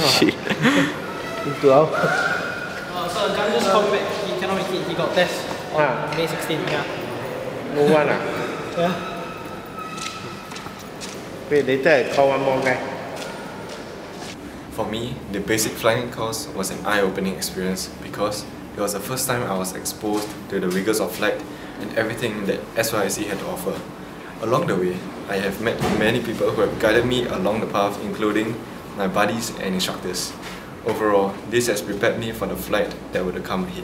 Shit. Into out. So the guy just called me back. He cannot make it. He got test on May 16th. Yeah. No one ah? Yeah. Wait, later I call one more guy. For me, the basic flying course was an eye-opening experience because it was the first time I was exposed to the rigors of flight and everything that SYSC had to offer. Along the way, I have met many people who have guided me along the path, including my buddies and instructors. Overall, this has prepared me for the flight that would come ahead.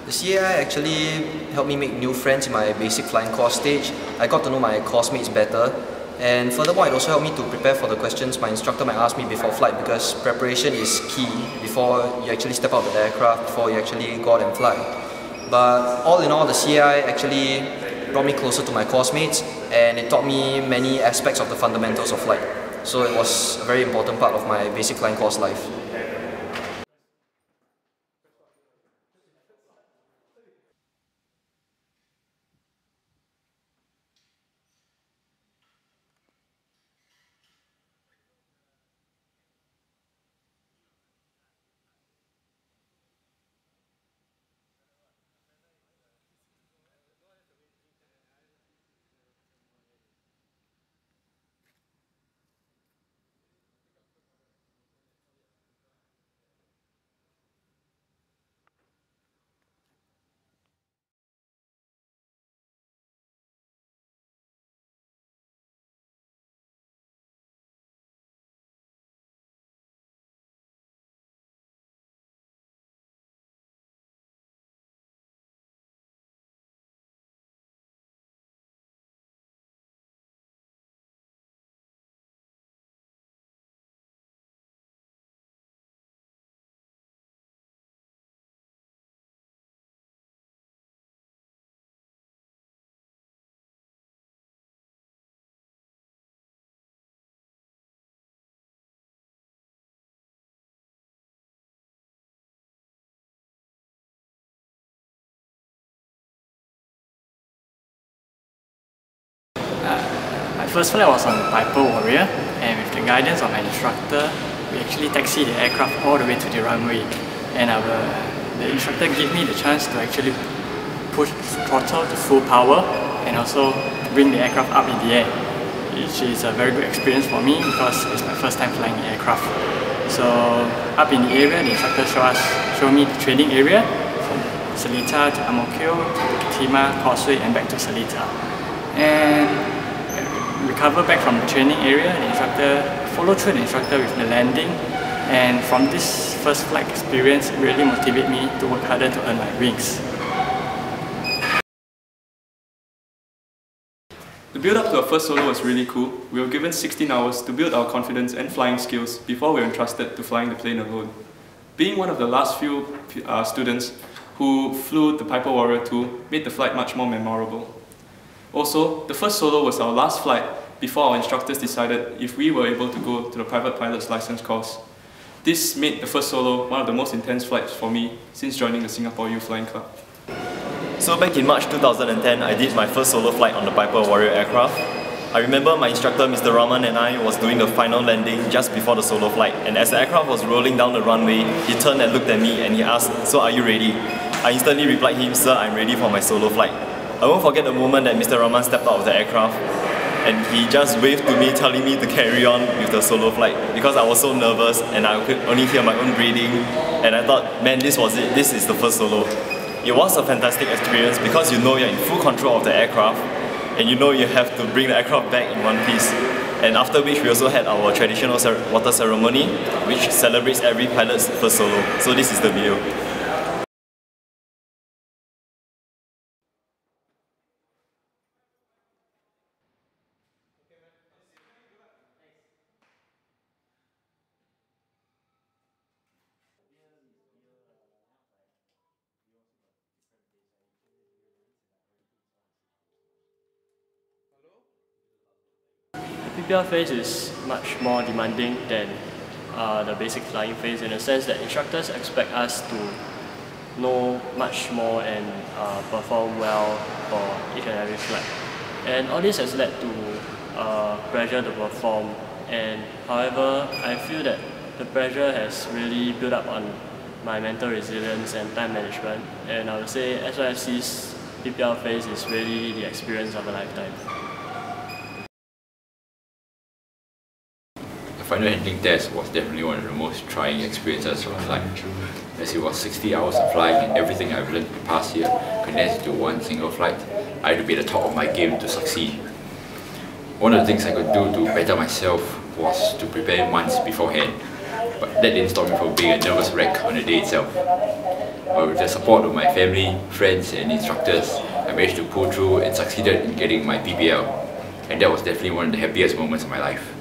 The CAI actually helped me make new friends in my basic flying course stage. I got to know my course mates better, and furthermore it also helped me to prepare for the questions my instructor might ask me before flight, because preparation is key before you actually step out of the aircraft, before you actually go out and fly. But all in all, the CAI actually brought me closer to my course mates, and it taught me many aspects of the fundamentals of flight. So it was a very important part of my basic flying course life. My first flight was on the Piper Warrior, and with the guidance of my instructor, we actually taxied the aircraft all the way to the runway. And the instructor gave me the chance to actually push throttle to full power and also bring the aircraft up in the air, which is a very good experience for me because it's my first time flying the aircraft. So up in the area, the instructor showed me the training area from Seletar to Ang Mo Kio, to Bukit Timah, Causeway, and back to Seletar. And recover back from the training area, the instructor followed through the instructor with the landing, and from this first flight experience it really motivated me to work harder to earn my wings. The build up to our first solo was really cool. We were given 16 hours to build our confidence and flying skills before we were entrusted to flying the plane alone. Being one of the last few students who flew the Piper Warrior 2 made the flight much more memorable. Also, the first solo was our last flight before our instructors decided if we were able to go to the private pilot's license course. This made the first solo one of the most intense flights for me since joining the Singapore Youth Flying Club. So back in March 2010, I did my first solo flight on the Piper Warrior aircraft. I remember my instructor Mr. Rahman and I was doing the final landing just before the solo flight, and as the aircraft was rolling down the runway, he turned and looked at me and he asked, "So are you ready?" I instantly replied him, "Sir, I'm ready for my solo flight." I won't forget the moment that Mr. Rahman stepped out of the aircraft and he just waved to me telling me to carry on with the solo flight because I was so nervous and I could only hear my own breathing, and I thought, man, this was it, this is the first solo. It was a fantastic experience because you know you're in full control of the aircraft and you know you have to bring the aircraft back in one piece. And after which we also had our traditional water ceremony which celebrates every pilot's first solo. So this is the video. The PPL phase is much more demanding than the basic flying phase, in the sense that instructors expect us to know much more and perform well for each and every flight. And all this has led to pressure to perform, and however, I feel that the pressure has really built up on my mental resilience and time management, and I would say SYFC's PPL phase is really the experience of a lifetime. The final handling test was definitely one of the most trying experiences of my life, as it was 60 hours of flying and everything I've learned the past year condensed into one single flight. I had to be at the top of my game to succeed. One of the things I could do to better myself was to prepare months beforehand, but that didn't stop me from being a nervous wreck on the day itself. But with the support of my family, friends and instructors, I managed to pull through and succeeded in getting my PPL, and that was definitely one of the happiest moments of my life.